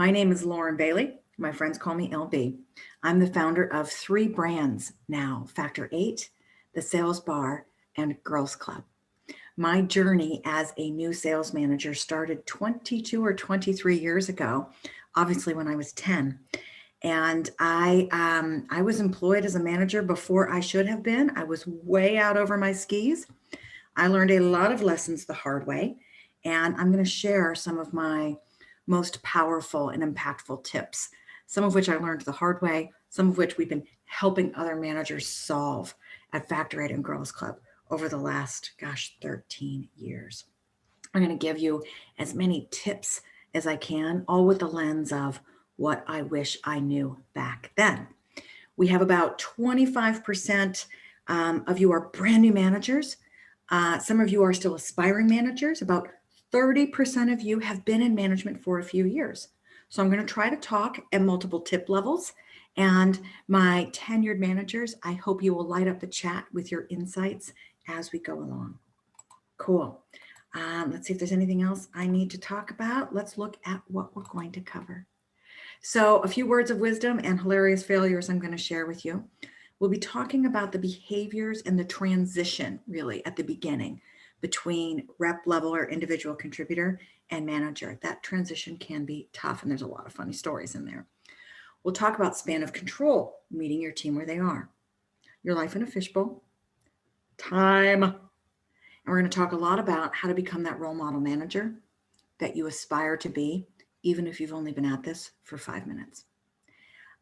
My name is Lauren Bailey. My friends call me LB. I'm the founder of 3 brands now, Factor 8, the Sales Bar, and Girls Club. My journey as a new sales manager started 22 or 23 years ago, obviously when I was 10. And I was employed as a manager before I should have been. I was way out over my skis. I learned a lot of lessons the hard way, and I'm going to share some of my most powerful and impactful tips, some of which I learned the hard way, some of which we've been helping other managers solve at Factor 8 and Girls Club over the last, 13 years. I'm going to give you as many tips as I can, all with the lens of what I wish I knew back then. We have about 25% of you are brand new managers. Some of you are still aspiring managers. About 30% of you have been in management for a few years. So I'm going to try to talk at multiple tip levels. And my tenured managers, I hope you will light up the chat with your insights as we go along. Cool. Let's see if there's anything else I need to talk about. Let's look at what we're going to cover. So a few words of wisdom and hilarious failures I'm going to share with you. We'll be talking about the behaviors and the transition really at the beginning between rep level or individual contributor and manager. That transition can be tough, and there's a lot of funny stories in there. We'll talk about span of control, meeting your team where they are, your life in a fishbowl, time. And we're going to talk a lot about how to become that role model manager that you aspire to be, even if you've only been at this for 5 minutes.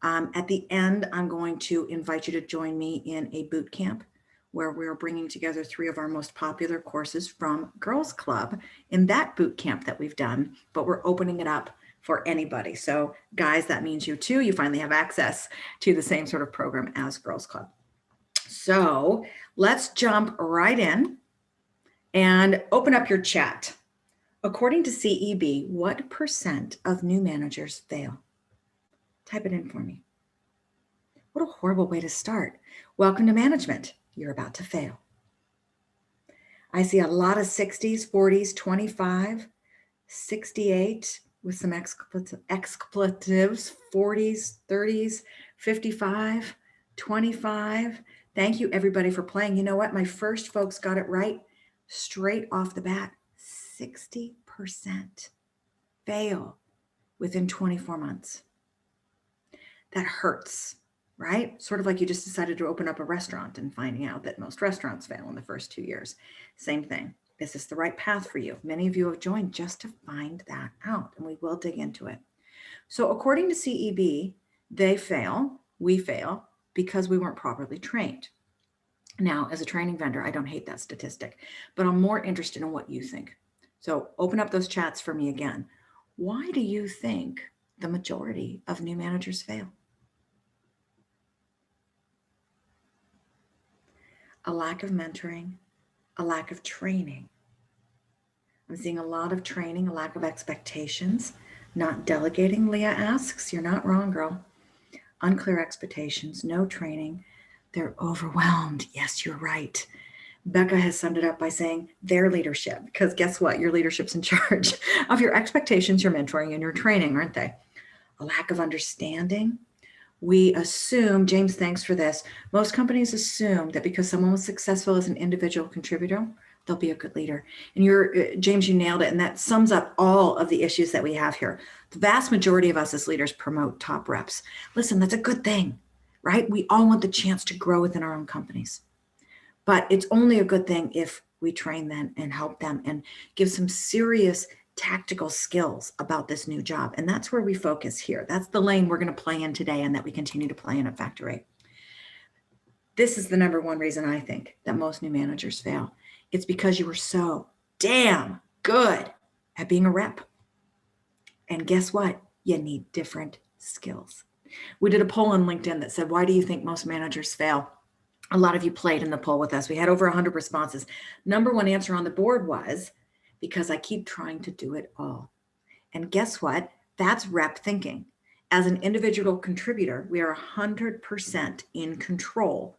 At the end, I'm going to invite you to join me in a boot camp where we're bringing together 3 of our most popular courses from Girls Club in that boot camp that we've done, but we're opening it up for anybody. So guys, that means you too, you finally have access to the same sort of program as Girls Club. So let's jump right in and open up your chat. According to CEB, what % of new managers fail? Type it in for me. What a horrible way to start. Welcome to management. You're about to fail. I see a lot of 60s, 40s, 25, 68 with some expletives, 40s, 30s, 55, 25. Thank you everybody for playing. You know what? My first folks got it right straight off the bat. 60% fail within 24 months. That hurts, right? Sort of like you just decided to open up a restaurant and finding out that most restaurants fail in the first 2 years. Same thing. Is this the right path for you? Many of you have joined just to find that out, and we will dig into it. So according to CEB, they fail, we fail, because we weren't properly trained. Now, as a training vendor, I don't hate that statistic, but I'm more interested in what you think. So open up those chats for me again. Why do you think the majority of new managers fail? A lack of mentoring, a lack of training. I'm seeing a lot of training, a lack of expectations, not delegating, Leah asks. You're not wrong, girl. Unclear expectations, no training. They're overwhelmed. Yes, you're right. Becca has summed it up by saying their leadership, because guess what? Your leadership's in charge of your expectations, your mentoring, and your training, aren't they? A lack of understanding. We assume, James, thanks for this. Most companies assume that because someone was successful as an individual contributor, they'll be a good leader. And James, you nailed it. And that sums up all of the issues that we have here. The vast majority of us as leaders promote top reps. Listen, that's a good thing, right? We all want the chance to grow within our own companies. But it's only a good thing if we train them and help them and give some serious tactical skills about this new job. And that's where we focus here. That's the lane we're going to play in today and that we continue to play in at Factor 8. This is the number one reason I think that most new managers fail. It's because you were so damn good at being a rep. And guess what? You need different skills. We did a poll on LinkedIn that said, why do you think most managers fail? A lot of you played in the poll with us. We had over 100 responses. Number one answer on the board was, because I keep trying to do it all. And guess what? That's rep thinking. As an individual contributor, we are 100% in control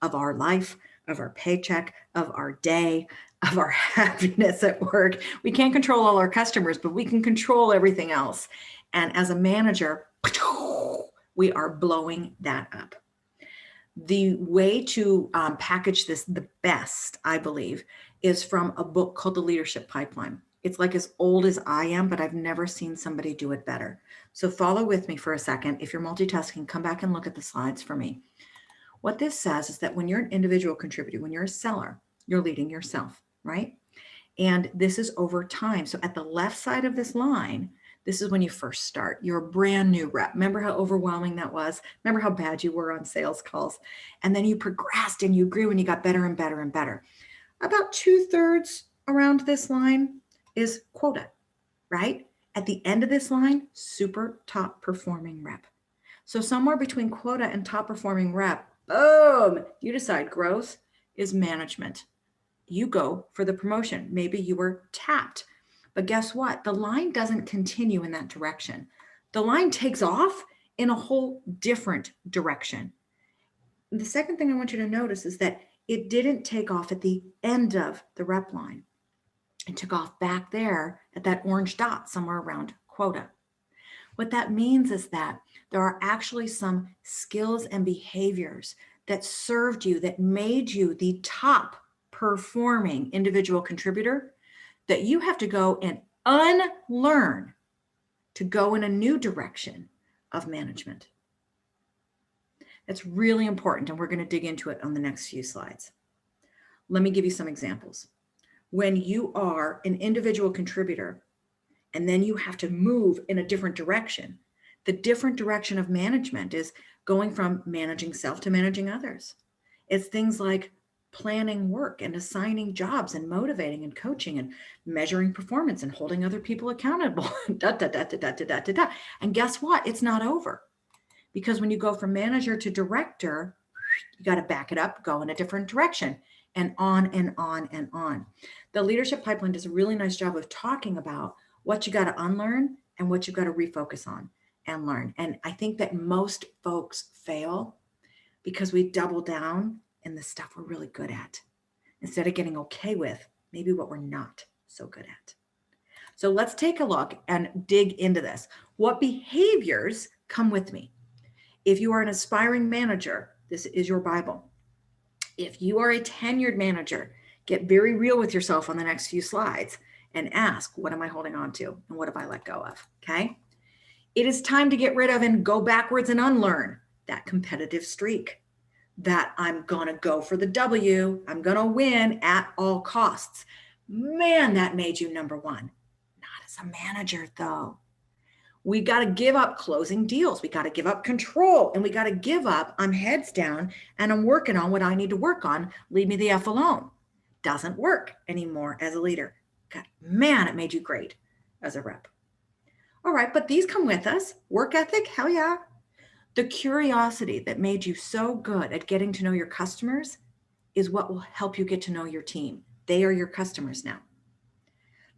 of our life, of our paycheck, of our day, of our happiness at work. We can't control all our customers, but we can control everything else. And as a manager, we are blowing that up. The way to package this the best, I believe, is from a book called The Leadership Pipeline. It's like as old as I am, but I've never seen somebody do it better. So follow with me for a second. If you're multitasking, come back and look at the slides for me. What this says is that when you're an individual contributor, when you're a seller, you're leading yourself, right? And this is over time. So at the left side of this line, this is when you first start. You're a brand new rep. Remember how overwhelming that was? Remember how bad you were on sales calls? And then you progressed and you grew and you got better and better and better. About 2/3 around this line is quota, right? At the end of this line, super top performing rep. So somewhere between quota and top performing rep, boom, you decide growth is management. You go for the promotion. Maybe you were tapped, but guess what? The line doesn't continue in that direction. The line takes off in a whole different direction. The second thing I want you to notice is that it didn't take off at the end of the rep line. It took off back there at that orange dot somewhere around quota. What that means is that there are actually some skills and behaviors that served you, that made you the top performing individual contributor, that you have to go and unlearn to go in a new direction of management. That's really important, and we're going to dig into it on the next few slides. Let me give you some examples. When you are an individual contributor and then you have to move in a different direction, the different direction of management is going from managing self to managing others. It's things like planning work and assigning jobs and motivating and coaching and measuring performance and holding other people accountable. And guess what? It's not over. Because when you go from manager to director, you got to back it up, go in a different direction, and on and on and on. The leadership pipeline does a really nice job of talking about what you got to unlearn and what you got to refocus on and learn. And I think that most folks fail because we double down in the stuff we're really good at instead of getting okay with maybe what we're not so good at. So let's take a look and dig into this. What behaviors come with me? If you are an aspiring manager, this is your Bible. If you are a tenured manager, get very real with yourself on the next few slides and ask, what am I holding on to and what have I let go of? Okay. It is time to get rid of and go backwards and unlearn that competitive streak, that I'm going to go for the W. I'm going to win at all costs. Man, that made you number one. Not as a manager though. We got to give up closing deals. We got to give up control, and we got to give up, I'm heads down and I'm working on what I need to work on. Leave me the F alone. Doesn't work anymore as a leader. God, man, it made you great as a rep. All right, but these come with us. Work ethic, hell yeah. The curiosity that made you so good at getting to know your customers is what will help you get to know your team. They are your customers now.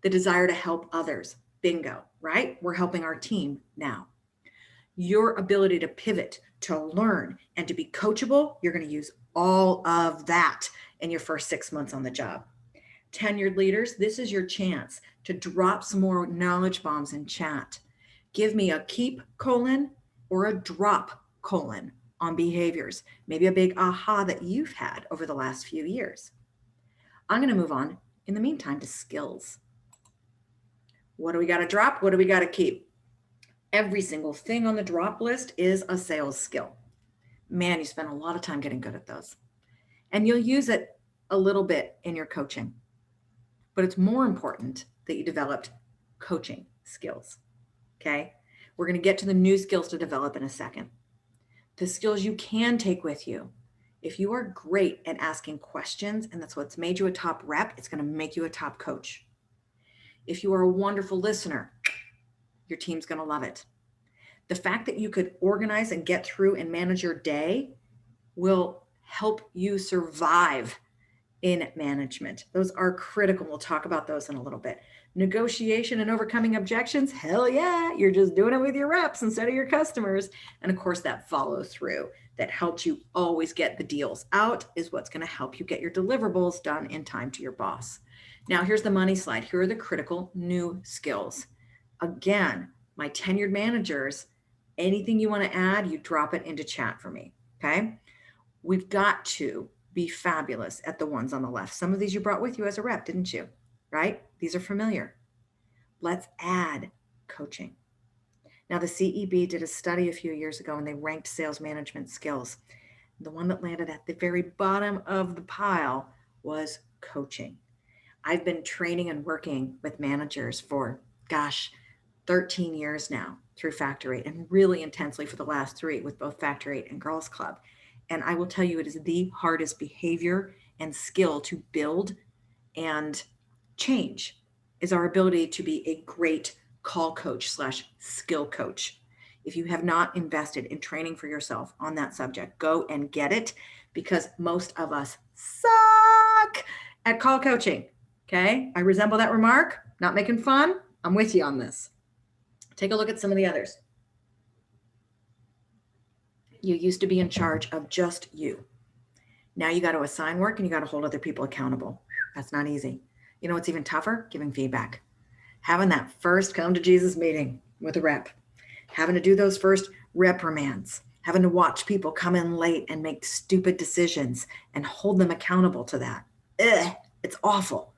The desire to help others. Bingo, right? We're helping our team now. Your ability to pivot, to learn, and to be coachable, you're going to use all of that in your first 6 months on the job. Tenured leaders, this is your chance to drop some more knowledge bombs in chat. Give me a keep colon or a drop colon on behaviors, maybe a big aha that you've had over the last few years. I'm going to move on in the meantime to skills. What do we got to drop? What do we got to keep? Every single thing on the drop list is a sales skill. Man, you spend a lot of time getting good at those. And you'll use it a little bit in your coaching. But it's more important that you developed coaching skills. Okay? We're going to get to the new skills to develop in a second. The skills you can take with you. If you are great at asking questions, and that's what's made you a top rep, it's going to make you a top coach. If you are a wonderful listener, your team's going to love it. The fact that you could organize and get through and manage your day will help you survive in management. Those are critical. We'll talk about those in a little bit. Negotiation and overcoming objections. Hell yeah. You're just doing it with your reps instead of your customers. And of course, that follow through that helps you always get the deals out is what's going to help you get your deliverables done in time to your boss. Now, here's the money slide. Here are the critical new skills. Again, My tenured managers, anything you want to add, you drop it into chat for me. Okay. We've got to be fabulous at the ones on the left. Some of these you brought with you as a rep, didn't you? Right? These are familiar. Let's add coaching. Now, the CEB did a study a few years ago and they ranked sales management skills. The one that landed at the very bottom of the pile was coaching. I've been training and working with managers for, 13 years now through Factor 8 and really intensely for the last 3 with both Factor 8 and Girls Club. And I will tell you, it is the hardest behavior and skill to build and change is our ability to be a great call coach / skill coach. If you have not invested in training for yourself on that subject, go and get it, because most of us suck at call coaching. Okay. I resemble that remark. Not making fun. I'm with you on this. Take a look at some of the others. You used to be in charge of just you. Now you got to assign work and you got to hold other people accountable. That's not easy. You know what's even tougher? Giving feedback. Having that first come to Jesus meeting with a rep. Having to do those first reprimands. Having to watch people come in late and make stupid decisions and hold them accountable to that. It's awful.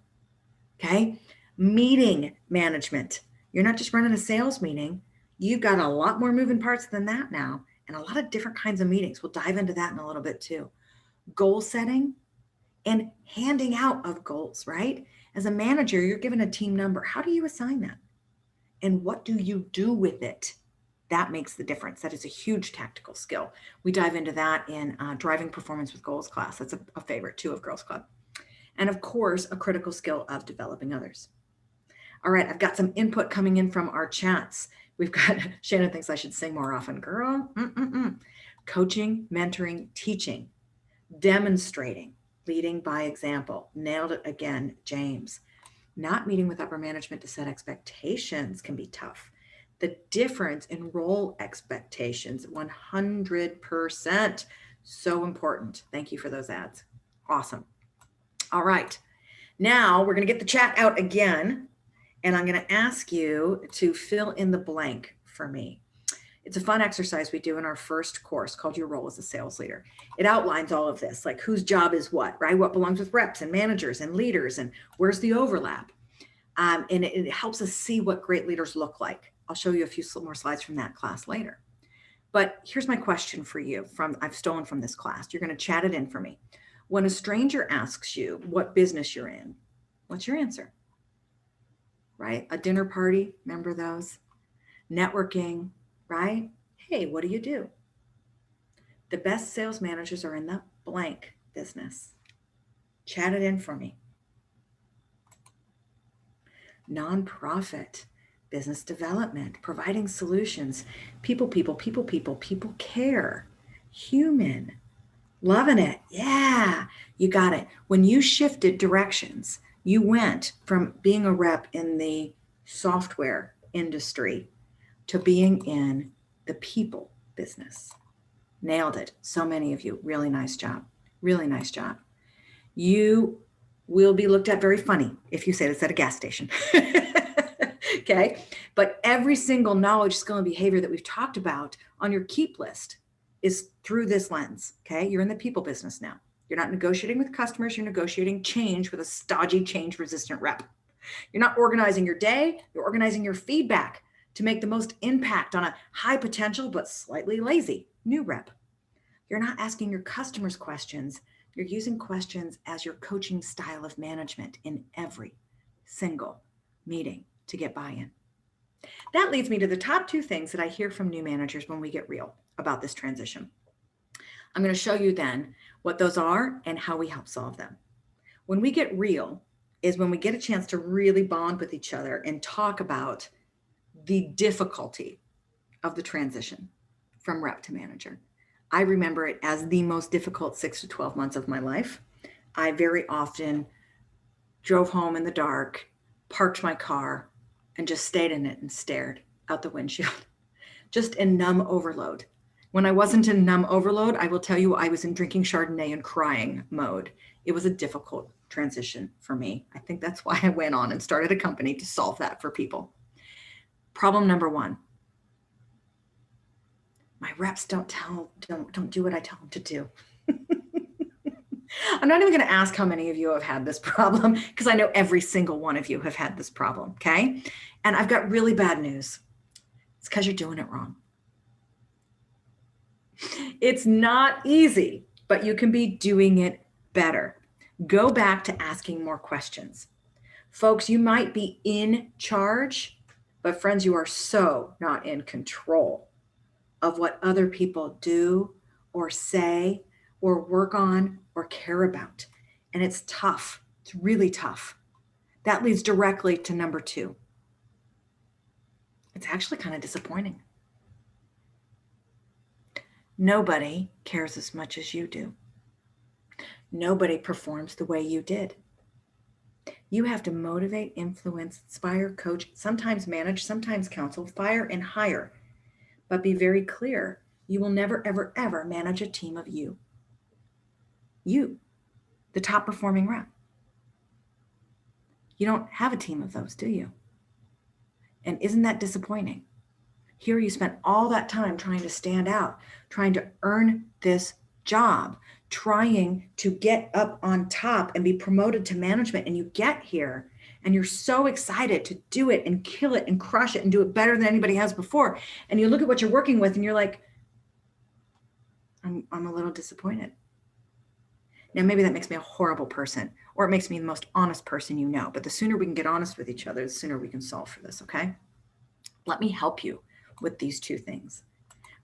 Okay? Meeting management. You're not just running a sales meeting. You've got a lot more moving parts than that now, and a lot of different kinds of meetings. We'll dive into that in a little bit too. Goal setting and handing out of goals, right? As a manager, you're given a team number. How do you assign that? And what do you do with it? That makes the difference. That is a huge tactical skill. We dive into that in Driving Performance with Goals class. That's a favorite too of Girls Club. And of course, a critical skill of developing others. All right, I've got some input coming in from our chats. We've got, Shannon thinks I should sing more often. Girl, coaching, mentoring, teaching, demonstrating, leading by example. Nailed it again, James. Not meeting with upper management to set expectations can be tough. The difference in role expectations, 100%. So important. Thank you for those ads. Awesome. All right. Now we're going to get the chat out again, and I'm going to ask you to fill in the blank for me. It's a fun exercise we do in our first course called Your Role as a Sales Leader. It outlines all of this, like whose job is what, right? What belongs with reps and managers and leaders, and where's the overlap? And it helps us see what great leaders look like. I'll show you a few more slides from that class later. But here's my question for you I've stolen from this class. You're going to chat it in for me. When a stranger asks you what business you're in, what's your answer? Right? A dinner party, remember those? Networking, right? Hey, what do you do? The best sales managers are in the blank business. Chat it in for me. Nonprofit, business development, providing solutions, people care, human, loving it. Yeah, you got it. When you shifted directions, you went from being a rep in the software industry to being in the people business. Nailed it. So many of you. Really nice job. Really nice job. You will be looked at very funny if you say this at a gas station. Okay. But every single knowledge, skill, and behavior that we've talked about on your keep list is through this lens. Okay. You're in the people business now. You're not negotiating with customers. You're negotiating change with a stodgy, change resistant rep. You're not organizing your day. You're organizing your feedback to make the most impact on a high potential, but slightly lazy new rep. You're not asking your customers questions. You're using questions as your coaching style of management in every single meeting to get buy-in. That leads me to the top 2 things that I hear from new managers when we get real about this transition. I'm going to show you then what those are and how we help solve them. When we get real is when we get a chance to really bond with each other and talk about the difficulty of the transition from rep to manager. I remember it as the most difficult 6 to 12 months of my life. I very often drove home in the dark, parked my car, and just stayed in it and stared out the windshield, just in numb overload. When I wasn't in numb overload, I will tell you I was in drinking Chardonnay and crying mode. It was a difficult transition for me. I think that's why I went on and started a company to solve that for people. Problem number 1, My reps don't do what I tell them to do. I'm not even going to ask how many of you have had this problem because I know every single one of you have had this problem, okay? And I've got really bad news. It's because you're doing it wrong. It's not easy, but you can be doing it better. Go back to asking more questions. Folks, you might be in charge, but friends, you are so not in control of what other people do or say or work on or care about. And it's tough. It's really tough. That leads directly to number 2. It's actually kind of disappointing. Nobody cares as much as you do. Nobody performs the way you did. You have to motivate, influence, inspire, coach, sometimes manage, sometimes counsel, fire, and hire. But be very clear, you will never, ever, ever manage a team of you. You, the top performing rep. You don't have a team of those, do you? And isn't that disappointing? Here you spent all that time trying to stand out, trying to earn this job, trying to get up on top and be promoted to management. And you get here and you're so excited to do it and kill it and crush it and do it better than anybody has before. And you look at what you're working with and you're like, I'm a little disappointed. Now, maybe that makes me a horrible person, or it makes me the most honest person you know. But the sooner we can get honest with each other, the sooner we can solve for this, okay? Let me help you with these 2 things.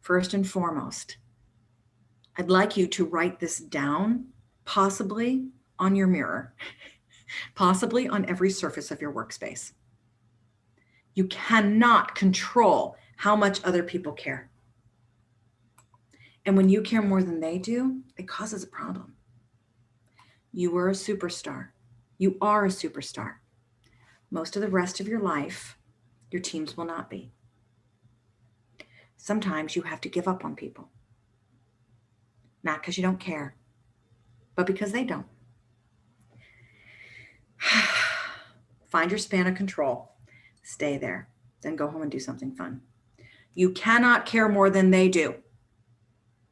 First and foremost, I'd like you to write this down, possibly on your mirror, possibly on every surface of your workspace. You cannot control how much other people care. And when you care more than they do, it causes a problem. You were a superstar. You are a superstar. Most of the rest of your life, your teams will not be. Sometimes you have to give up on people. Not because you don't care, but because they don't. Find your span of control. Stay there. Then go home and do something fun. You cannot care more than they do,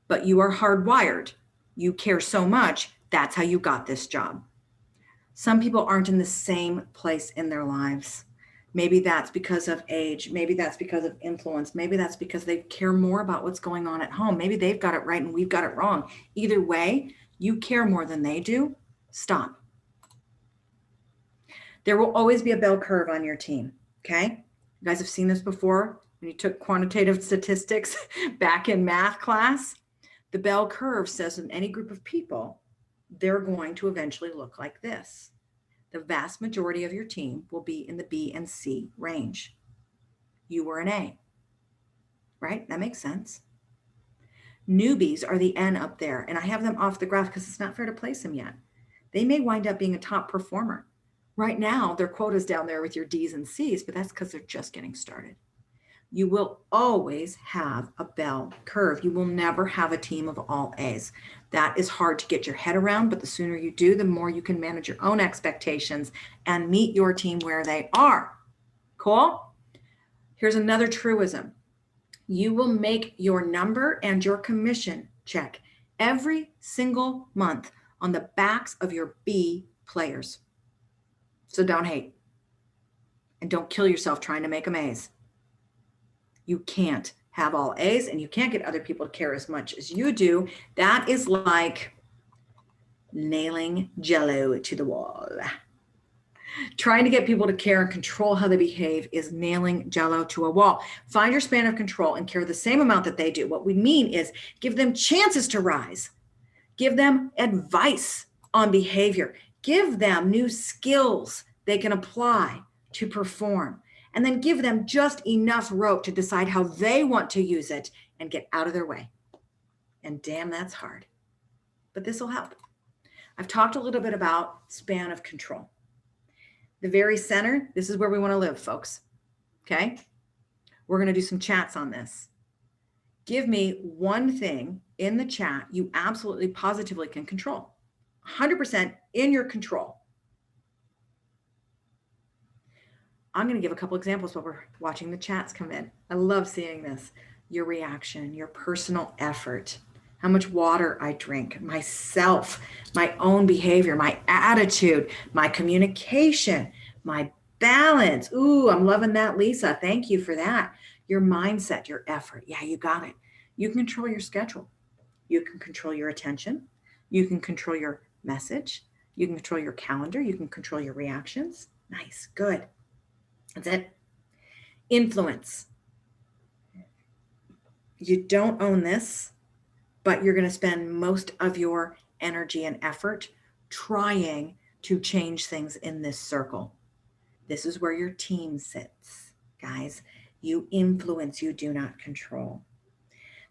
but you are hardwired. You care so much. That's how you got this job. Some people aren't in the same place in their lives. Maybe that's because of age. Maybe that's because of influence. Maybe that's because they care more about what's going on at home. Maybe they've got it right and we've got it wrong. Either way, you care more than they do. Stop. There will always be a bell curve on your team, okay? You guys have seen this before when you took quantitative statistics back in math class. The bell curve says in any group of people, they're going to eventually look like this. The vast majority of your team will be in the B and C range. You were an A, right? That makes sense. Newbies are the N up there, and I have them off the graph because it's not fair to place them yet. They may wind up being a top performer. Right now, their quota's down there with your D's and C's, but that's because they're just getting started. You will always have a bell curve. You will never have a team of all A's. That is hard to get your head around, but the sooner you do, the more you can manage your own expectations and meet your team where they are. Cool? Here's another truism. You will make your number and your commission check every single month on the backs of your B players. So don't hate and don't kill yourself trying to make them A's. You can't have all A's and you can't get other people to care as much as you do. That is like nailing Jell-O to the wall. Trying to get people to care and control how they behave is nailing Jell-O to a wall. Find your span of control and care the same amount that they do. What we mean is give them chances to rise. Give them advice on behavior. Give them new skills they can apply to perform. And then give them just enough rope to decide how they want to use it and get out of their way. And damn, that's hard. But this will help. I've talked a little bit about span of control. The very center, this is where we want to live, folks. Okay? We're going to do some chats on this. Give me one thing in the chat you absolutely positively can control. 100% in your control. I'm going to give a couple examples while we're watching the chats come in. I love seeing this. your reaction, your personal effort, how much water I drink, myself, my own behavior, my attitude, my communication, my balance. Ooh, I'm loving that, Lisa. Thank you for that. Your mindset, your effort. Yeah, you got it. You can control your schedule. You can control your attention. You can control your message. You can control your calendar. You can control your reactions. Nice. Good. That's it. Influence. You don't own this, but you're going to spend most of your energy and effort trying to change things in this circle. This is where your team sits, guys. You influence, you do not control.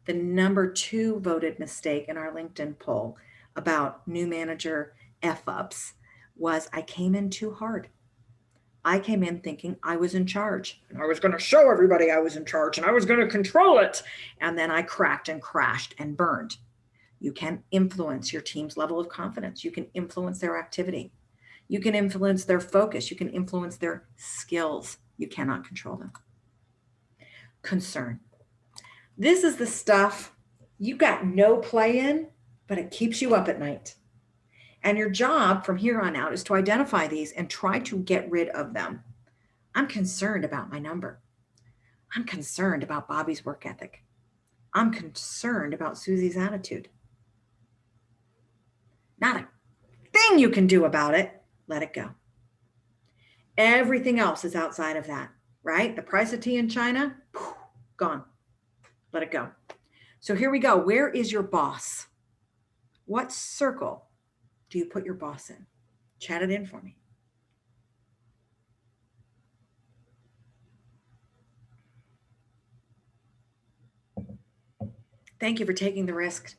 The number 2 voted mistake in our LinkedIn poll about new manager F-ups was I came in too hard. I came in thinking I was in charge and I was going to show everybody I was in charge and I was going to control it. And then I cracked and crashed and burned. You can influence your team's level of confidence. You can influence their activity. You can influence their focus. You can influence their skills. You cannot control them. Concern. This is the stuff you got no play in, but it keeps you up at night. And your job from here on out is to identify these and try to get rid of them. I'm concerned about my number. I'm concerned about Bobby's work ethic. I'm concerned about Susie's attitude. Not a thing you can do about it. Let it go. Everything else is outside of that, right? The price of tea in China, gone. Let it go. So here we go. Where is your boss? What circle do you put your boss in? Chat it in for me. Thank you for taking the risk,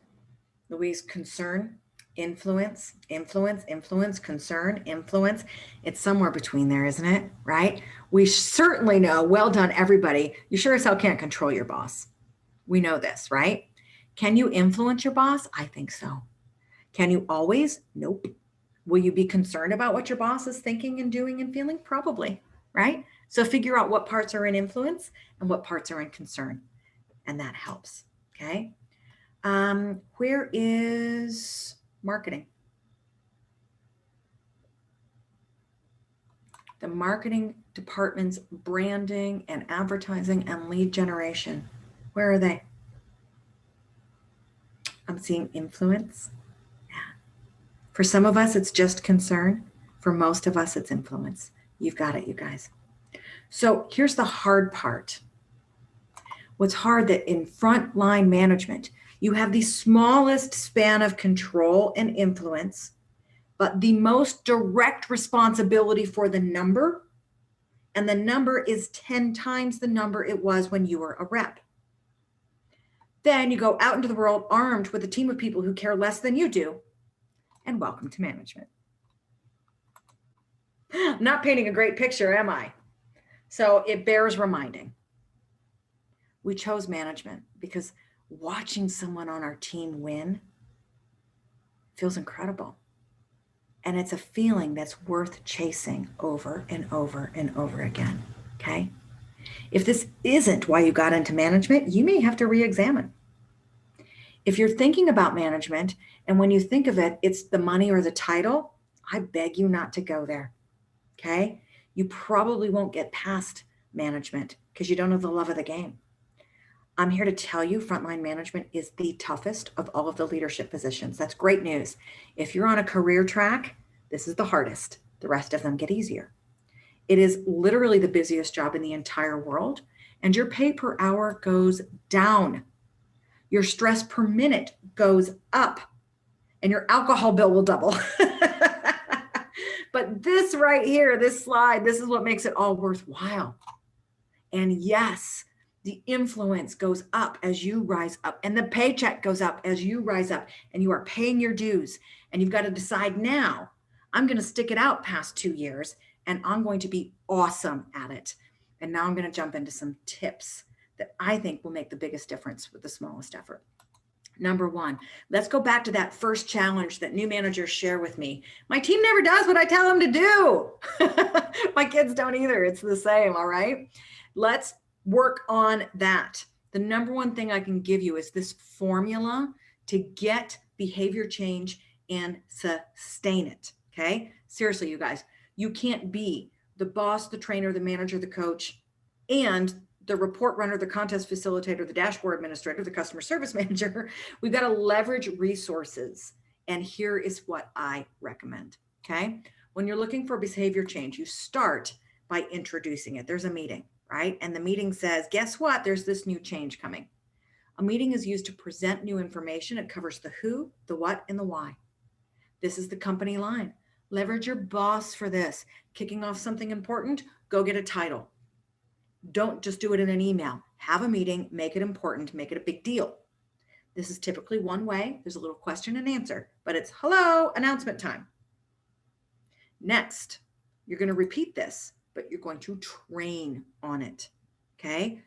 Louise. Concern, influence, influence, influence, concern, influence. It's somewhere between there, isn't it? Right? We certainly know, well done, everybody. You sure as hell can't control your boss. We know this, right? Can you influence your boss? I think so. Can you always? Nope. Will you be concerned about what your boss is thinking and doing and feeling? Probably, right? So figure out what parts are in influence and what parts are in concern. And that helps, okay? Where is marketing? The marketing department's branding and advertising and lead generation. Where are they? I'm seeing influence. Yeah. For some of us, it's just concern. For most of us, it's influence. You've got it, you guys. So here's the hard part. What's hard that in frontline management, you have the smallest span of control and influence, but the most direct responsibility for the number. And the number is 10 times the number it was when you were a rep. Then you go out into the world armed with a team of people who care less than you do, and welcome to management. I'm not painting a great picture, am I? So it bears reminding. We chose management because watching someone on our team win feels incredible. And it's a feeling that's worth chasing over and over and over again, okay? If this isn't why you got into management, you may have to re-examine. If you're thinking about management and when you think of it, it's the money or the title, I beg you not to go there, okay? You probably won't get past management because you don't have the love of the game. I'm here to tell you frontline management is the toughest of all of the leadership positions. That's great news. If you're on a career track, this is the hardest. The rest of them get easier. It is literally the busiest job in the entire world, and your pay per hour goes down. Your stress per minute goes up, and your alcohol bill will double. But this right here, this slide, this is what makes it all worthwhile. And yes, the influence goes up as you rise up, and the paycheck goes up as you rise up, and you are paying your dues. And you've got to decide now, I'm going to stick it out past 2 years, and I'm going to be awesome at it. And now I'm going to jump into some tips that I think will make the biggest difference with the smallest effort. Number 1, let's go back to that first challenge that new managers share with me. My team never does what I tell them to do. My kids don't either. It's the same, all right? Let's work on that. The number one thing I can give you is this formula to get behavior change and sustain it. Okay. Seriously, you guys, you can't be the boss, the trainer, the manager, the coach, and the report runner, the contest facilitator, the dashboard administrator, the customer service manager. We've got to leverage resources. And here is what I recommend. Okay. When you're looking for behavior change, you start by introducing it. There's a meeting, right? And the meeting says, guess what? There's this new change coming. A meeting is used to present new information. It covers the who, the what, and the why. This is the company line. Leverage your boss for this. Kicking off something important, go get a title. Don't just do it in an email. Have a meeting, make it important, make it a big deal. This is typically one way. There's a little question and answer, but it's hello, announcement time. Next, you're going to repeat this, but you're going to train on it. Okay.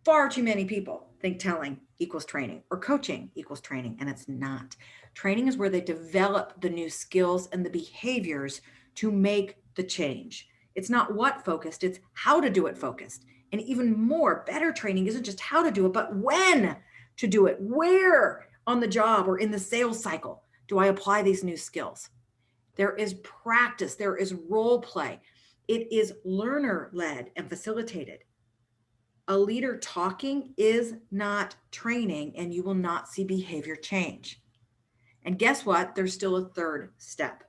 Far too many people think telling equals training or coaching equals training, and it's not. Training is where they develop the new skills and the behaviors to make the change. It's not what focused, it's how to do it focused. And even more, better training isn't just how to do it, but when to do it. Where on the job or in the sales cycle do I apply these new skills? There is practice, there is role play. It is learner-led and facilitated. A leader talking is not training, and you will not see behavior change. And guess what? There's still a third step.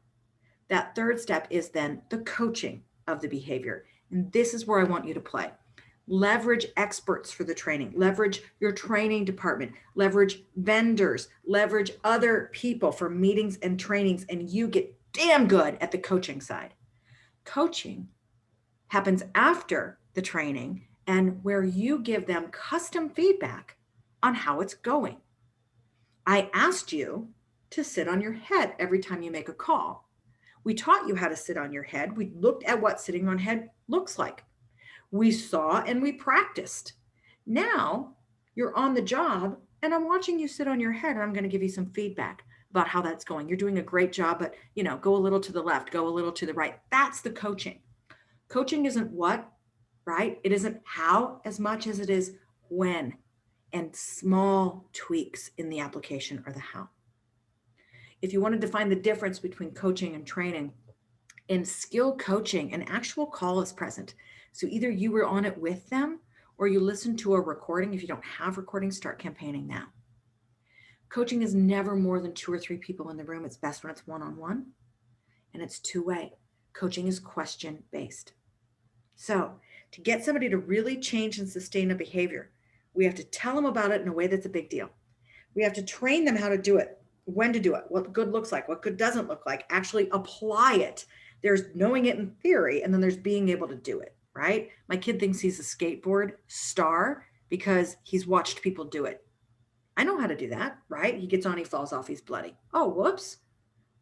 That third step is then the coaching of the behavior. And this is where I want you to play. Leverage experts for the training, leverage your training department, leverage vendors, leverage other people for meetings and trainings, and you get damn good at the coaching side. Coaching happens after the training and where you give them custom feedback on how it's going. I asked you to sit on your head every time you make a call. We taught you how to sit on your head. We looked at what sitting on head looks like. We saw and we practiced. Now you're on the job and I'm watching you sit on your head and I'm going to give you some feedback about how that's going. You're doing a great job, but go a little to the left, go a little to the right. That's the coaching. Coaching isn't what, right? It isn't how as much as it is when, and small tweaks in the application are the how. If you want to define the difference between coaching and training, in skill coaching, an actual call is present. So either you were on it with them or you listen to a recording. If you don't have recordings, start campaigning now. Coaching is never more than 2 or 3 people in the room. It's best when it's one-on-one and it's two-way. Coaching is question-based. So to get somebody to really change and sustain a behavior, we have to tell them about it in a way that's a big deal. We have to train them how to do it, when to do it, what good looks like, what good doesn't look like, actually apply it. There's knowing it in theory, and then there's being able to do it, right? My kid thinks he's a skateboard star because he's watched people do it. I know how to do that, right? He gets on, he falls off, he's bloody. Oh, whoops.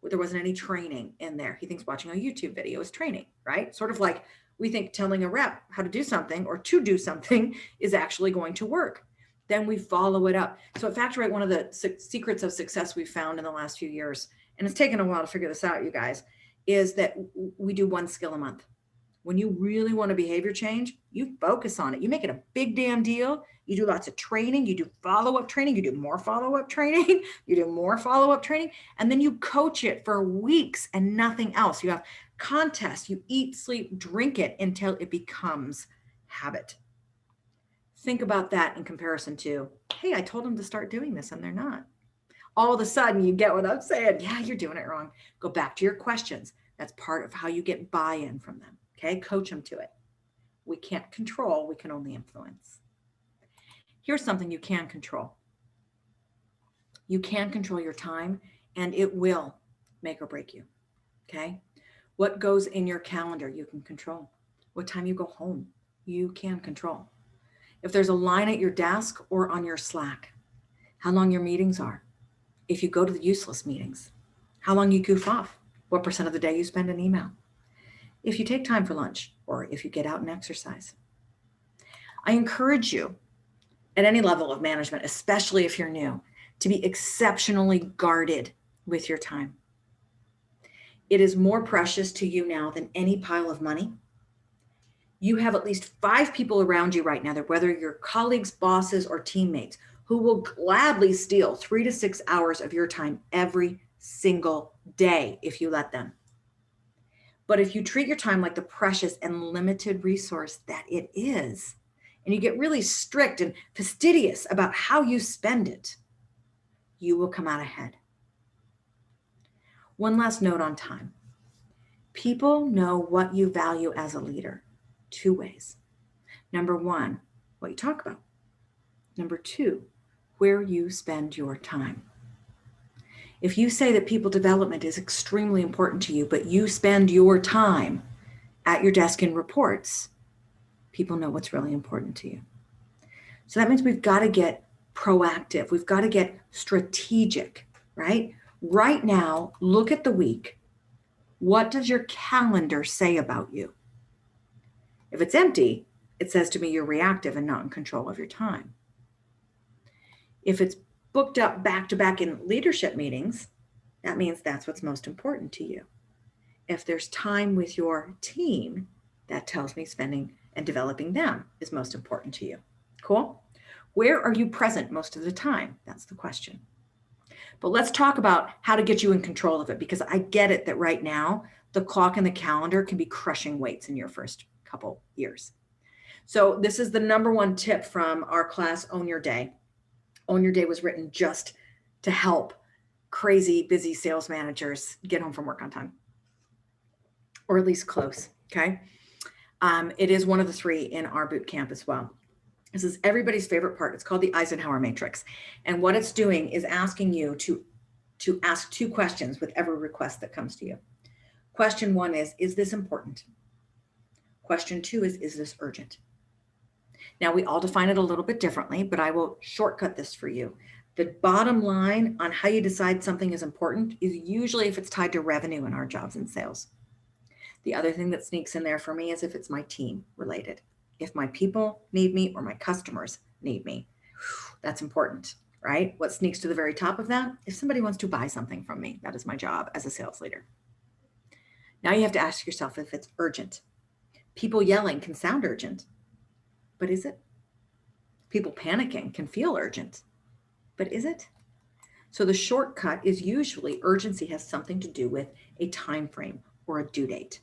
Well, there wasn't any training in there. He thinks watching a YouTube video is training, right? Sort of like we think telling a rep how to do something or to do something is actually going to work. Then we follow it up. So at Factor 8, one of the secrets of success we've found in the last few years, and it's taken a while to figure this out, you guys, is that we do 1 skill a month. When you really want a behavior change, you focus on it. You make it a big damn deal. You do lots of training. You do follow-up training. You do more follow-up training. You do more follow-up training. And then you coach it for weeks and nothing else. You have contests. You eat, sleep, drink it until it becomes habit. Think about that in comparison to, hey, I told them to start doing this and they're not. All of a sudden you get what I'm saying. Yeah, you're doing it wrong. Go back to your questions. That's part of how you get buy-in from them. Okay, coach them to it. We can't control, we can only influence. Here's something you can control. You can control your time and it will make or break you, okay? What goes in your calendar, you can control. What time you go home, you can control. If there's a line at your desk or on your Slack, how long your meetings are, if you go to the useless meetings, how long you goof off, what % of the day you spend in email, if you take time for lunch, or if you get out and exercise. I encourage you at any level of management, especially if you're new, to be exceptionally guarded with your time. It is more precious to you now than any pile of money. You have at least 5 people around you right now, that whether you're colleagues, bosses, or teammates, who will gladly steal 3 to 6 hours of your time every single day if you let them. But if you treat your time like the precious and limited resource that it is, and you get really strict and fastidious about how you spend it, you will come out ahead. One last note on time. People know what you value as a leader 2 ways. Number 1, what you talk about. Number 2, where you spend your time. If you say that people development is extremely important to you, but you spend your time at your desk in reports, people know what's really important to you. So that means we've got to get proactive. We've got to get strategic, right? Right now, look at the week. What does your calendar say about you? If it's empty, it says to me you're reactive and not in control of your time. If it's booked up back to back in leadership meetings, that means that's what's most important to you. If there's time with your team, that tells me spending and developing them is most important to you. Cool? Where are you present most of the time? That's the question. But let's talk about how to get you in control of it, because I get it that right now, the clock and the calendar can be crushing weights in your first couple years. So this is the number 1 tip from our class, Own Your Day. Own Your Day was written just to help crazy, busy sales managers get home from work on time, or at least close, okay? It is one of the 3 in our boot camp as well. This is everybody's favorite part. It's called the Eisenhower Matrix. And what it's doing is asking you to ask 2 questions with every request that comes to you. Question 1 is this important? Question 2 is this urgent? Now, we all define it a little bit differently, but I will shortcut this for you. The bottom line on how you decide something is important is usually if it's tied to revenue in our jobs and sales. The other thing that sneaks in there for me is if it's my team related. If my people need me or my customers need me, that's important, right? What sneaks to the very top of that? If somebody wants to buy something from me, that is my job as a sales leader. Now you have to ask yourself if it's urgent. People yelling can sound urgent, but is it? People panicking can feel urgent, but is it? So the shortcut is usually urgency has something to do with a time frame or a due date.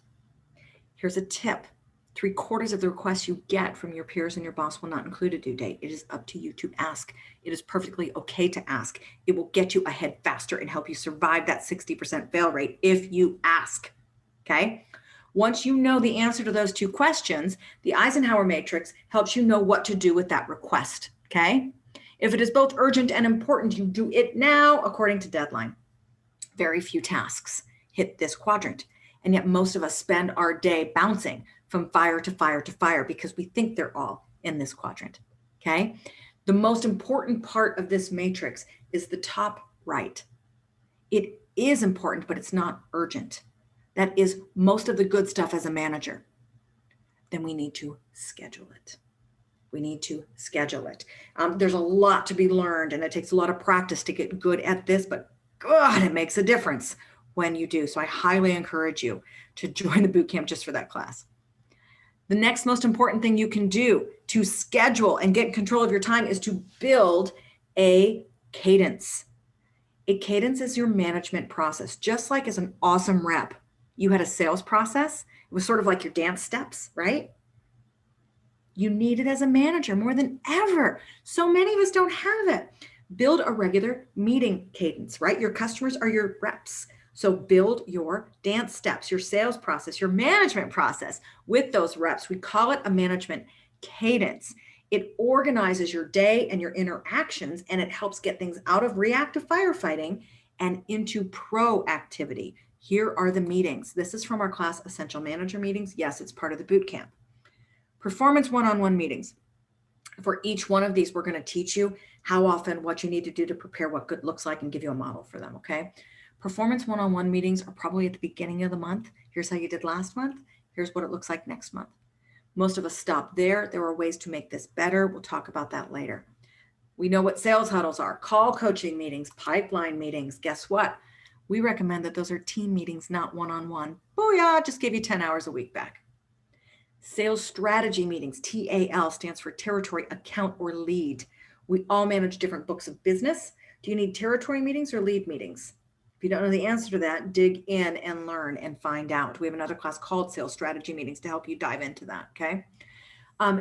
Here's a tip. 3/4 of the requests you get from your peers and your boss will not include a due date. It is up to you to ask. It is perfectly okay to ask. It will get you ahead faster and help you survive that 60% fail rate if you ask, okay? Once you know the answer to those 2 questions, the Eisenhower Matrix helps you know what to do with that request, okay? If it is both urgent and important, you do it now according to deadline. Very few tasks hit this quadrant, and yet most of us spend our day bouncing from fire to fire to fire because we think they're all in this quadrant, okay? The most important part of this matrix is the top right. It is important, but it's not urgent. That is most of the good stuff as a manager. Then we need to schedule it. We need to schedule it. There's a lot to be learned, and it takes a lot of practice to get good at this, but God, it makes a difference when you do. So I highly encourage you to join the bootcamp just for that class. The next most important thing you can do to schedule and get control of your time is to build a cadence. A cadence is your management process. Just like as an awesome rep, you had a sales process. It was sort of like your dance steps, right? You need it as a manager more than ever. So many of us don't have it. Build a regular meeting cadence, right? Your customers are your reps. So build your dance steps, your sales process, your management process with those reps. We call it a management cadence. It organizes your day and your interactions, and it helps get things out of reactive firefighting and into proactivity. Here are the meetings. This is from our class, Essential Manager Meetings. Yes, it's part of the boot camp. Performance one-on-one meetings. For each one of these, we're going to teach you how often, what you need to do to prepare what good looks like and give you a model for them, okay? Performance one-on-one meetings are probably at the beginning of the month. Here's how you did last month. Here's what it looks like next month. Most of us stop there. There are ways to make this better. We'll talk about that later. We know what sales huddles are, call coaching meetings, pipeline meetings. Guess what? We recommend that those are team meetings, not one-on-one. Booyah, just give you 10 hours a week back. Sales strategy meetings, TAL, stands for territory, account, or lead. We all manage different books of business. Do you need territory meetings or lead meetings? If you don't know the answer to that, dig in and learn and find out. We have another class called sales strategy meetings to help you dive into that, okay?